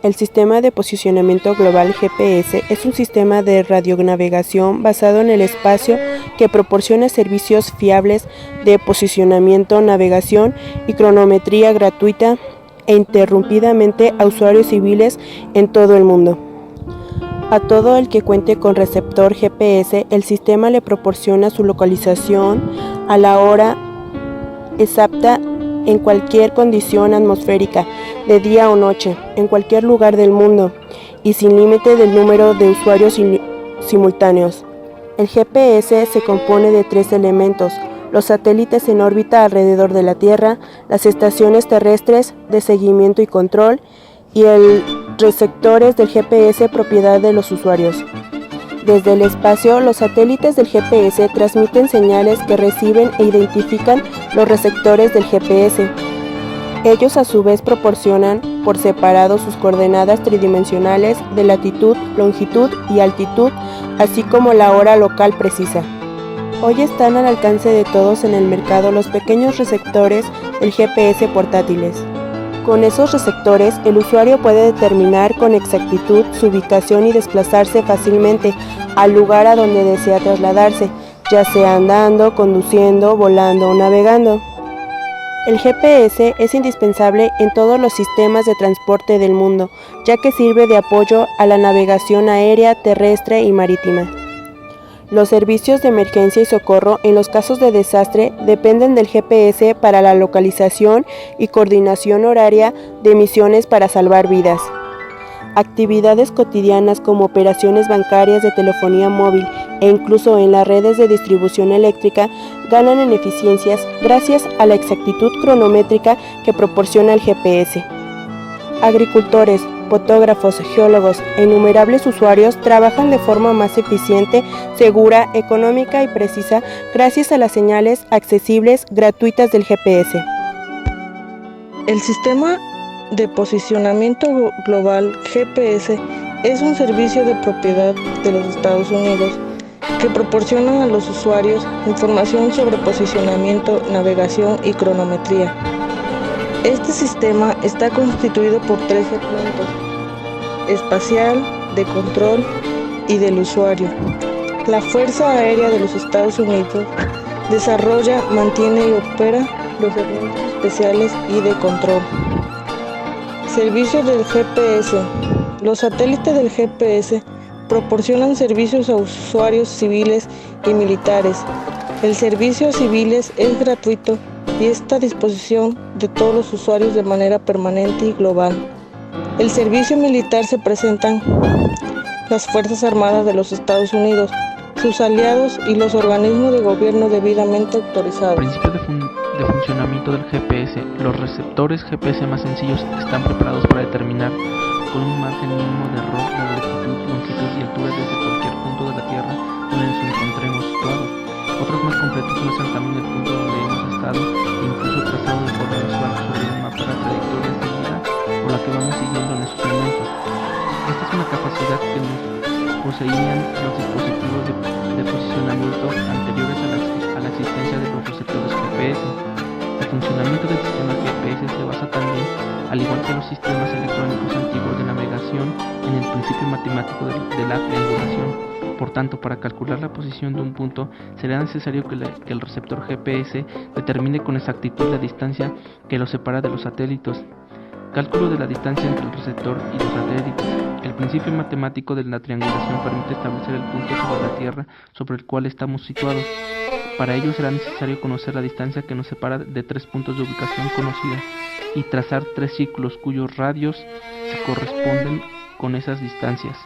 El Sistema de Posicionamiento Global GPS es un sistema de radionavegación basado en el espacio que proporciona servicios fiables de posicionamiento, navegación y cronometría gratuita e interrumpidamente a usuarios civiles en todo el mundo. A todo el que cuente con receptor GPS, el sistema le proporciona su localización a la hora exacta en cualquier condición atmosférica, de día o noche, en cualquier lugar del mundo, y sin límite del número de usuarios simultáneos. El GPS se compone de 3 elementos: los satélites en órbita alrededor de la Tierra, las estaciones terrestres de seguimiento y control, y el receptores del GPS propiedad de los usuarios. Desde el espacio, los satélites del GPS transmiten señales que reciben e identifican los receptores del GPS. Ellos a su vez proporcionan por separado sus coordenadas tridimensionales de latitud, longitud y altitud, así como la hora local precisa. Hoy están al alcance de todos en el mercado los pequeños receptores del GPS portátiles. Con esos receptores, el usuario puede determinar con exactitud su ubicación y desplazarse fácilmente al lugar a donde desea trasladarse, ya sea andando, conduciendo, volando o navegando. El GPS es indispensable en todos los sistemas de transporte del mundo, ya que sirve de apoyo a la navegación aérea, terrestre y marítima. Los servicios de emergencia y socorro en los casos de desastre dependen del GPS para la localización y coordinación horaria de misiones para salvar vidas. Actividades cotidianas como operaciones bancarias, de telefonía móvil e incluso en las redes de distribución eléctrica ganan en eficiencias gracias a la exactitud cronométrica que proporciona el GPS. Agricultores, fotógrafos, geólogos e innumerables usuarios trabajan de forma más eficiente, segura, económica y precisa gracias a las señales accesibles gratuitas del GPS. El Sistema de Posicionamiento Global GPS es un servicio de propiedad de los Estados Unidos que proporciona a los usuarios información sobre posicionamiento, navegación y cronometría. Este sistema está constituido por 3 segmentos: espacial, de control y del usuario. La Fuerza Aérea de los Estados Unidos desarrolla, mantiene y opera los segmentos especiales y de control. Servicios del GPS. Los satélites del GPS proporcionan servicios a usuarios civiles y militares. El servicio a civiles es gratuito y está a disposición de todos los usuarios de manera permanente y global. El servicio militar se presentan las Fuerzas Armadas de los Estados Unidos, sus aliados y los organismos de gobierno debidamente autorizados. Principio de funcionamiento del GPS. Los receptores GPS más sencillos están preparados para determinar con un margen mínimo de error la latitud, longitud y altura desde cualquier punto de la Tierra donde nos encontremos situados. Otros más completos muestran también el punto donde hemos estado e incluso trazado de forma visual sobre un mapa la trayectoria seguida por la que vamos siguiendo en esos momentos. Esta es una capacidad que nos poseían los dispositivos de posicionamiento anteriores a la existencia de los receptores GPS. El funcionamiento del sistema GPS se basa también, al igual que los sistemas electrónicos antiguos de navegación, en el principio matemático de la triangulación. Por tanto, para calcular la posición de un punto, será necesario que el receptor GPS determine con exactitud la distancia que lo separa de los satélites. Cálculo de la distancia entre el receptor y los satélites. El principio matemático de la triangulación permite establecer el punto sobre la Tierra sobre el cual estamos situados. Para ello será necesario conocer la distancia que nos separa de 3 puntos de ubicación conocida y trazar 3 círculos cuyos radios se corresponden con esas distancias.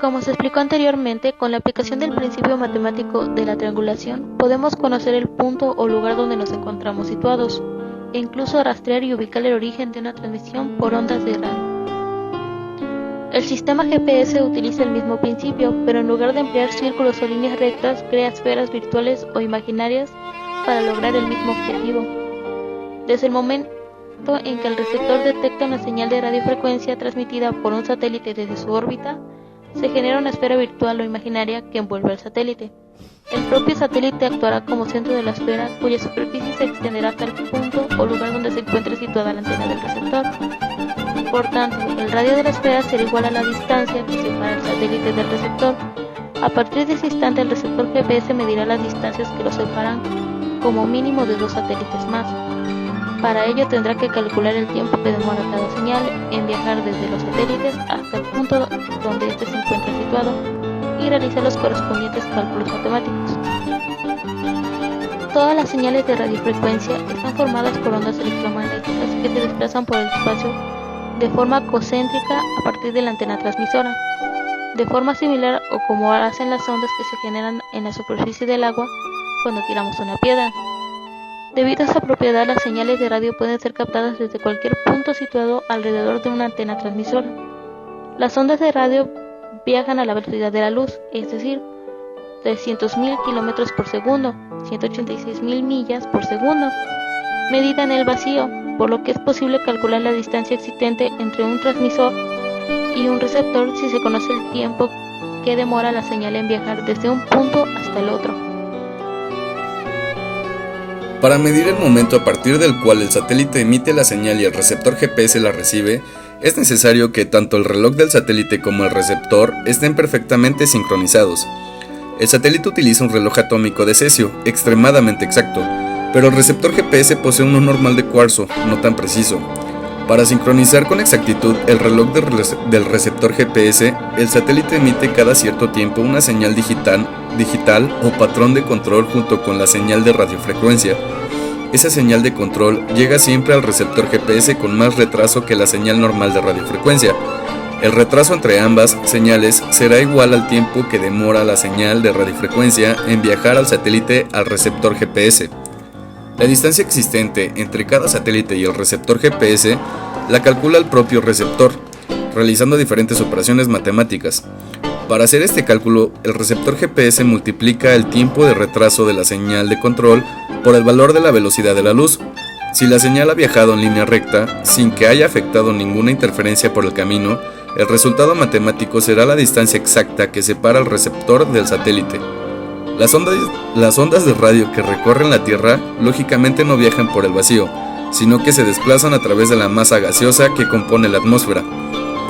Como se explicó anteriormente, con la aplicación del principio matemático de la triangulación, podemos conocer el punto o lugar donde nos encontramos situados, e incluso rastrear y ubicar el origen de una transmisión por ondas de radio. El sistema GPS utiliza el mismo principio, pero en lugar de emplear círculos o líneas rectas, crea esferas virtuales o imaginarias para lograr el mismo objetivo. Desde el momento en que el receptor detecta una señal de radiofrecuencia transmitida por un satélite desde su órbita, se genera una esfera virtual o imaginaria que envuelve al satélite. El propio satélite actuará como centro de la esfera, cuya superficie se extenderá hasta el punto o lugar donde se encuentre situada la antena del receptor. Por tanto, el radio de la esfera será igual a la distancia que separa el satélite del receptor. A partir de ese instante, el receptor GPS medirá las distancias que lo separan como mínimo de 2 satélites más. Para ello tendrá que calcular el tiempo que demora cada señal en viajar desde los satélites hasta el punto donde éste se encuentra situado y realizar los correspondientes cálculos matemáticos. Todas las señales de radiofrecuencia están formadas por ondas electromagnéticas que se desplazan por el espacio de forma concéntrica a partir de la antena transmisora, de forma similar o como hacen las ondas que se generan en la superficie del agua cuando tiramos una piedra. Debido a esa propiedad, las señales de radio pueden ser captadas desde cualquier punto situado alrededor de una antena transmisora. Las ondas de radio viajan a la velocidad de la luz, es decir, 300.000 km por segundo, 186.000 millas por segundo, medida en el vacío, por lo que es posible calcular la distancia existente entre un transmisor y un receptor si se conoce el tiempo que demora la señal en viajar desde un punto hasta el otro. Para medir el momento a partir del cual el satélite emite la señal y el receptor GPS la recibe, es necesario que tanto el reloj del satélite como el receptor estén perfectamente sincronizados. El satélite utiliza un reloj atómico de cesio, extremadamente exacto, pero el receptor GPS posee uno normal de cuarzo, no tan preciso. Para sincronizar con exactitud el reloj del receptor GPS, el satélite emite cada cierto tiempo una señal digital o patrón de control junto con la señal de radiofrecuencia. Esa señal de control llega siempre al receptor GPS con más retraso que la señal normal de radiofrecuencia. El retraso entre ambas señales será igual al tiempo que demora la señal de radiofrecuencia en viajar al satélite al receptor GPS. La distancia existente entre cada satélite y el receptor GPS la calcula el propio receptor, realizando diferentes operaciones matemáticas. Para hacer este cálculo, el receptor GPS multiplica el tiempo de retraso de la señal de control por el valor de la velocidad de la luz. Si la señal ha viajado en línea recta, sin que haya afectado ninguna interferencia por el camino, el resultado matemático será la distancia exacta que separa el receptor del satélite. Las ondas de radio que recorren la Tierra lógicamente no viajan por el vacío, sino que se desplazan a través de la masa gaseosa que compone la atmósfera.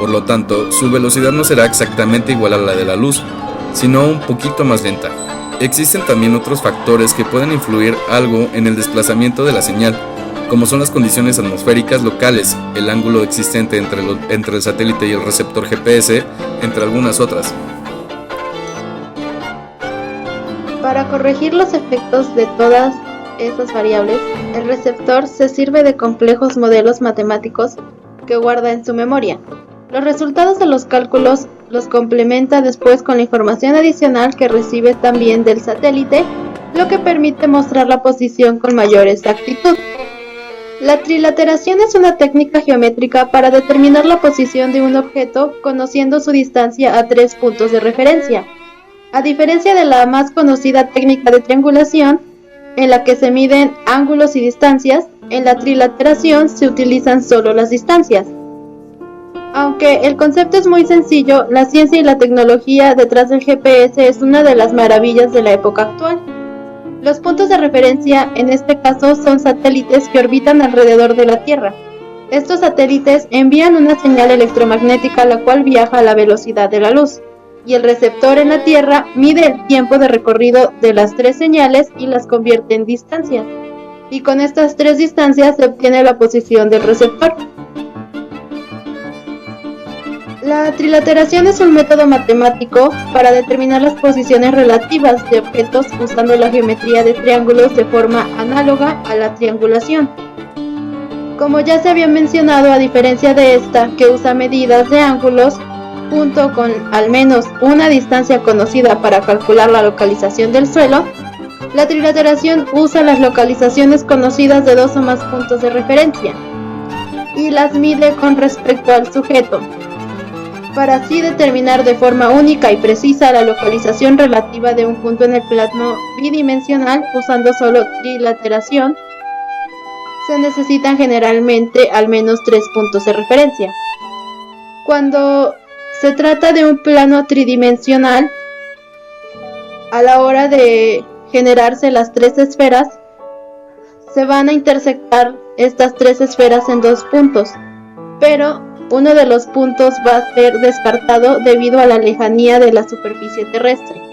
Por lo tanto, su velocidad no será exactamente igual a la de la luz, sino un poquito más lenta. Existen también otros factores que pueden influir algo en el desplazamiento de la señal, como son las condiciones atmosféricas locales, el ángulo existente entre el satélite y el receptor GPS, entre algunas otras. Para corregir los efectos de todas esas variables, el receptor se sirve de complejos modelos matemáticos que guarda en su memoria. Los resultados de los cálculos los complementa después con la información adicional que recibe también del satélite, lo que permite mostrar la posición con mayor exactitud. La trilateración es una técnica geométrica para determinar la posición de un objeto conociendo su distancia a 3 puntos de referencia. A diferencia de la más conocida técnica de triangulación, en la que se miden ángulos y distancias, en la trilateración se utilizan solo las distancias. Aunque el concepto es muy sencillo, la ciencia y la tecnología detrás del GPS es una de las maravillas de la época actual. Los puntos de referencia, en este caso, son satélites que orbitan alrededor de la Tierra. Estos satélites envían una señal electromagnética la cual viaja a la velocidad de la luz, y el receptor en la Tierra mide el tiempo de recorrido de las 3 señales y las convierte en distancias. Y con estas 3 distancias se obtiene la posición del receptor. La trilateración es un método matemático para determinar las posiciones relativas de objetos usando la geometría de triángulos de forma análoga a la triangulación. Como ya se había mencionado, a diferencia de esta, que usa medidas de ángulos, junto con al menos una distancia conocida para calcular la localización del suelo, la trilateración usa las localizaciones conocidas de 2 o más puntos de referencia y las mide con respecto al sujeto, para así determinar de forma única y precisa la localización relativa de un punto en el plano bidimensional. Usando solo trilateración, se necesitan generalmente al menos 3 puntos de referencia. Cuando se trata de un plano tridimensional, a la hora de generarse las tres esferas, se van a intersectar estas tres esferas en dos puntos, pero uno de los puntos va a ser descartado debido a la lejanía de la superficie terrestre.